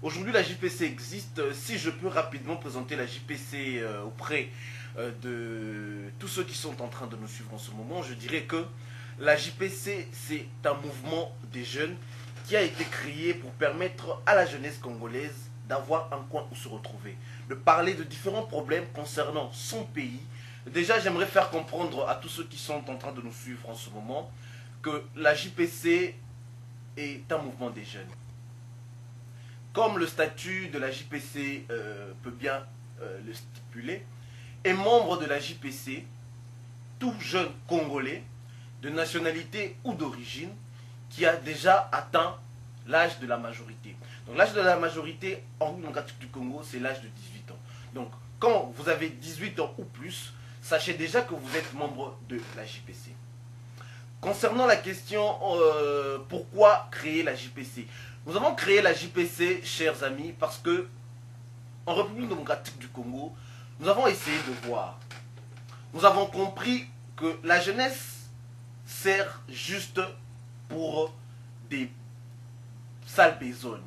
Aujourd'hui, la JPC existe. Si je peux rapidement présenter la JPC auprès de tous ceux qui sont en train de nous suivre en ce moment, je dirais que la JPC, c'est un mouvement des jeunes qui a été créé pour permettre à la jeunesse congolaise d'avoir un coin où se retrouver, de parler de différents problèmes concernant son pays. Déjà, j'aimerais faire comprendre à tous ceux qui sont en train de nous suivre en ce moment que la JPC est un mouvement des jeunes. Comme le statut de la JPC peut bien le stipuler, est membre de la JPC tout jeune Congolais de nationalité ou d'origine qui a déjà atteint l'âge de la majorité. Donc l'âge de la majorité en République démocratique du Congo, c'est l'âge de 18 ans. Donc quand vous avez 18 ans ou plus, sachez déjà que vous êtes membre de la JPC. Concernant la question pourquoi créer la JPC, nous avons créé la JPC, chers amis, parce que en République démocratique du Congo, nous avons essayé de voir. Nous avons compris que la jeunesse sert juste pour des sales besognes.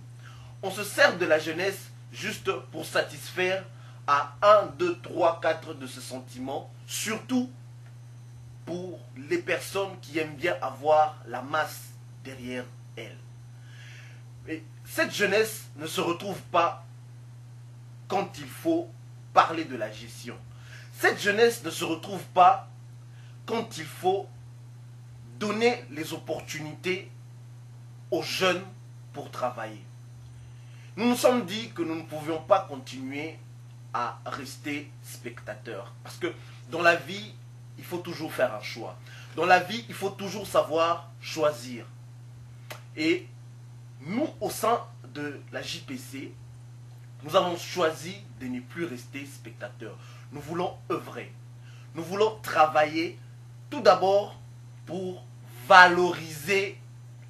On se sert de la jeunesse juste pour satisfaire à 1, 2, 3, 4 de ce sentiment, surtout pour les personnes qui aiment bien avoir la masse derrière elles. Et cette jeunesse ne se retrouve pas quand il faut parler de la gestion. Cette jeunesse ne se retrouve pas quand il faut donner les opportunités aux jeunes pour travailler. Nous nous sommes dit que nous ne pouvions pas continuer à rester spectateurs. Parce que dans la vie, il faut toujours faire un choix. Dans la vie, il faut toujours savoir choisir. Et nous, au sein de la JPC, nous avons choisi de ne plus rester spectateurs. Nous voulons œuvrer. Nous voulons travailler tout d'abord pour valoriser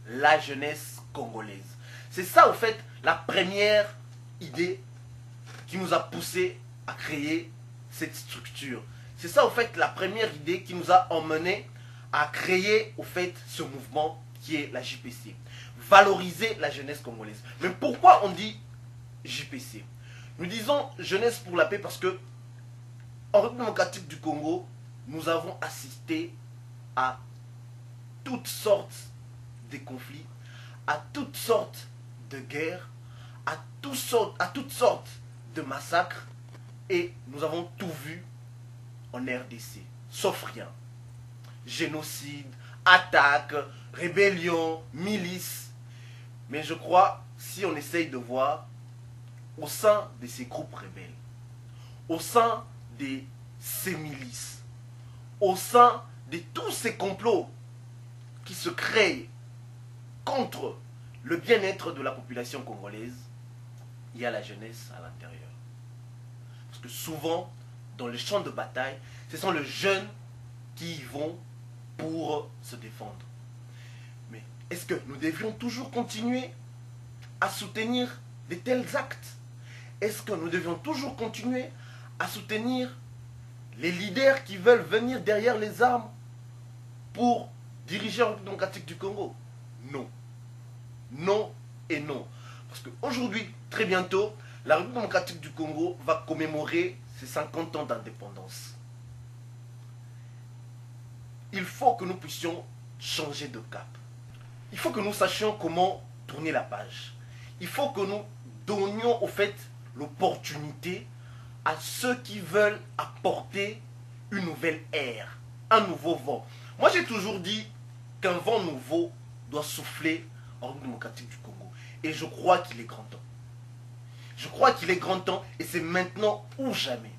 la jeunesse congolaise. C'est ça, au fait, la première idée qui nous a poussé à créer cette structure. C'est ça, au fait, la première idée qui nous a emmené à créer, au fait, ce mouvement qui est la JPC. Valoriser la jeunesse congolaise. Mais pourquoi on dit JPC? Nous disons jeunesse pour la paix parce que en République démocratique du Congo, nous avons assisté à toutes sortes de conflits, à toutes sortes de guerres, à toutes sortes de massacres, et nous avons tout vu en RDC, sauf rien. Génocide, attaque, rébellion, milice. Mais je crois, si on essaye de voir, au sein de ces groupes rebelles, au sein de ces milices, au sein de tous ces complots qui se créent contre le bien-être de la population congolaise, il y a la jeunesse à l'intérieur. Parce que souvent, dans les champs de bataille, ce sont les jeunes qui y vont pour se défendre. Mais est-ce que nous devrions toujours continuer à soutenir de tels actes? Est-ce que nous devions toujours continuer à soutenir les leaders qui veulent venir derrière les armes pour diriger la République démocratique du Congo? Non. Non et non. Parce qu'aujourd'hui, très bientôt, la République démocratique du Congo va commémorer ses 50 ans d'indépendance. Il faut que nous puissions changer de cap. Il faut que nous sachions comment tourner la page. Il faut que nous donnions au fait l'opportunité à ceux qui veulent apporter une nouvelle ère, un nouveau vent. Moi j'ai toujours dit qu'un vent nouveau doit souffler en République démocratique du Congo. Et je crois qu'il est grand temps. Je crois qu'il est grand temps et c'est maintenant ou jamais.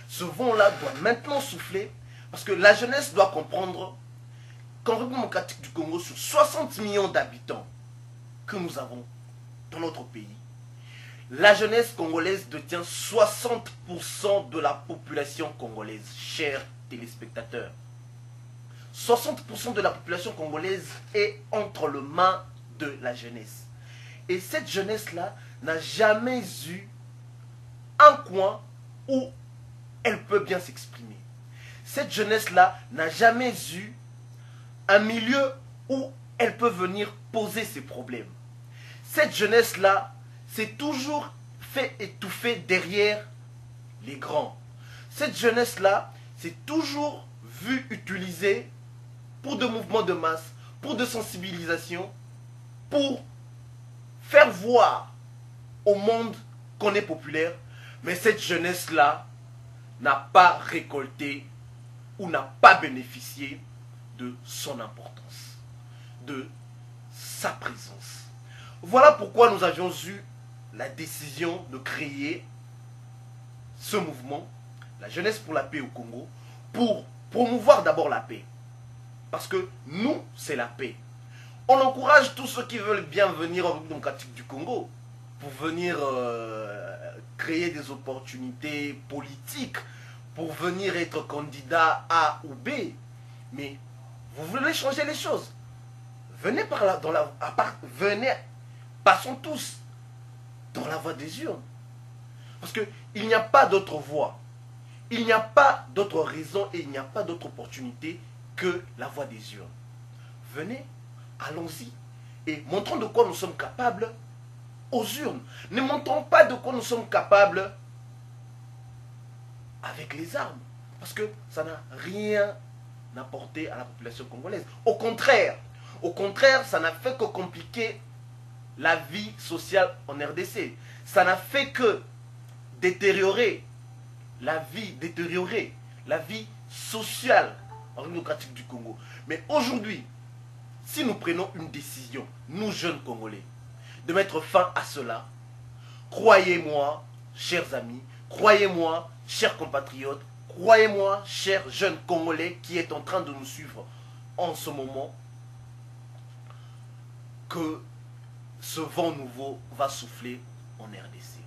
Ce vent-là doit maintenant souffler parce que la jeunesse doit comprendre qu'en République démocratique du Congo, sur 60 millions d'habitants que nous avons dans notre pays, la jeunesse congolaise détient 60% de la population congolaise, chers téléspectateurs. 60% de la population congolaise est entre les mains de la jeunesse. Et cette jeunesse-là n'a jamais eu un coin où elle peut bien s'exprimer. Cette jeunesse-là n'a jamais eu un milieu où elle peut venir poser ses problèmes. Cette jeunesse-là, s'est toujours fait étouffer derrière les grands. Cette jeunesse-là s'est toujours vue utilisée pour de mouvements de masse, pour de sensibilisation, pour faire voir au monde qu'on est populaire. Mais cette jeunesse-là n'a pas récolté ou n'a pas bénéficié de son importance, de sa présence. Voilà pourquoi nous avions eu la décision de créer ce mouvement, la jeunesse pour la paix au Congo, pour promouvoir d'abord la paix. Parce que nous, c'est la paix. On encourage tous ceux qui veulent bien venir en République démocratique du Congo pour venir créer des opportunités politiques, pour venir être candidat A ou B. Mais vous voulez changer les choses. Venez par là, venez, passons tous dans la voie des urnes. Parce qu'il n'y a pas d'autre voie. Il n'y a pas d'autre raison et il n'y a pas d'autre opportunité que la voie des urnes. Venez, allons-y et montrons de quoi nous sommes capables aux urnes. Ne montrons pas de quoi nous sommes capables avec les armes. Parce que ça n'a rien apporté à la population congolaise. Au contraire, ça n'a fait que compliquer la vie sociale en RDC. Ça n'a fait que détériorer la vie sociale en République démocratique du Congo. Mais aujourd'hui, si nous prenons une décision, nous jeunes Congolais, de mettre fin à cela, croyez-moi, chers amis, croyez-moi, chers compatriotes, croyez-moi, chers jeunes Congolais qui est en train de nous suivre en ce moment, que ce vent nouveau va souffler en RDC.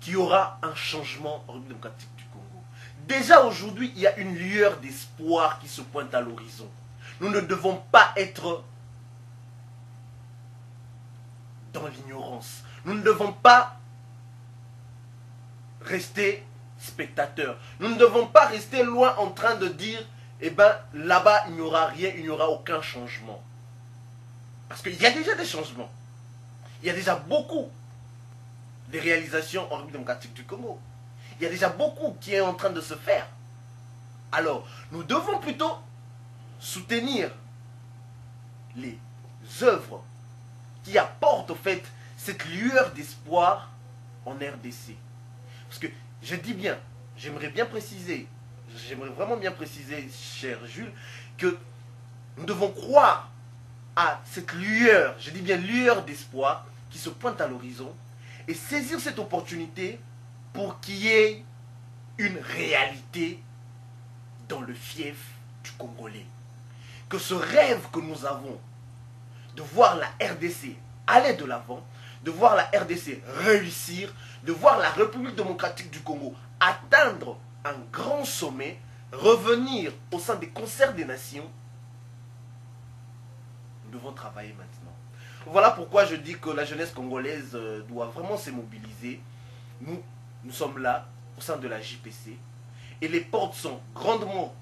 Qu'il y aura un changement en République démocratique du Congo. Déjà aujourd'hui, il y a une lueur d'espoir qui se pointe à l'horizon. Nous ne devons pas être dans l'ignorance. Nous ne devons pas rester spectateurs. Nous ne devons pas rester loin en train de dire, eh bien, là-bas, il n'y aura rien, il n'y aura aucun changement. Parce qu'il y a déjà des changements. Il y a déjà beaucoup de réalisations en République démocratique du Congo. Il y a déjà beaucoup qui est en train de se faire. Alors, nous devons plutôt soutenir les œuvres qui apportent au fait cette lueur d'espoir en RDC. Parce que je dis bien, j'aimerais vraiment bien préciser, cher Jules, que nous devons croire à cette lueur, je dis bien lueur d'espoir qui se pointe à l'horizon et saisir cette opportunité pour qu'il y ait une réalité dans le fief du Congolais. Que ce rêve que nous avons de voir la RDC aller de l'avant, de voir la RDC réussir, de voir la République démocratique du Congo atteindre un grand sommet, revenir au sein des concerts des nations, nous devons travailler maintenant. Voilà pourquoi je dis que la jeunesse congolaise doit vraiment se mobiliser. Nous sommes là, au sein de la JPC, et les portes sont grandement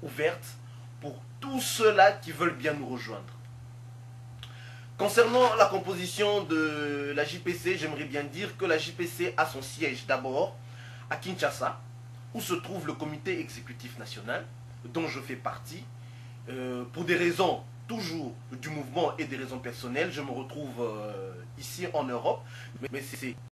ouvertes pour tous ceux-là qui veulent bien nous rejoindre. Concernant la composition de la JPC, j'aimerais bien dire que la JPC a son siège d'abord à Kinshasa, où se trouve le comité exécutif national, dont je fais partie. Pour des raisons toujours du mouvement et des raisons personnelles, je me retrouve ici en Europe, mais c'est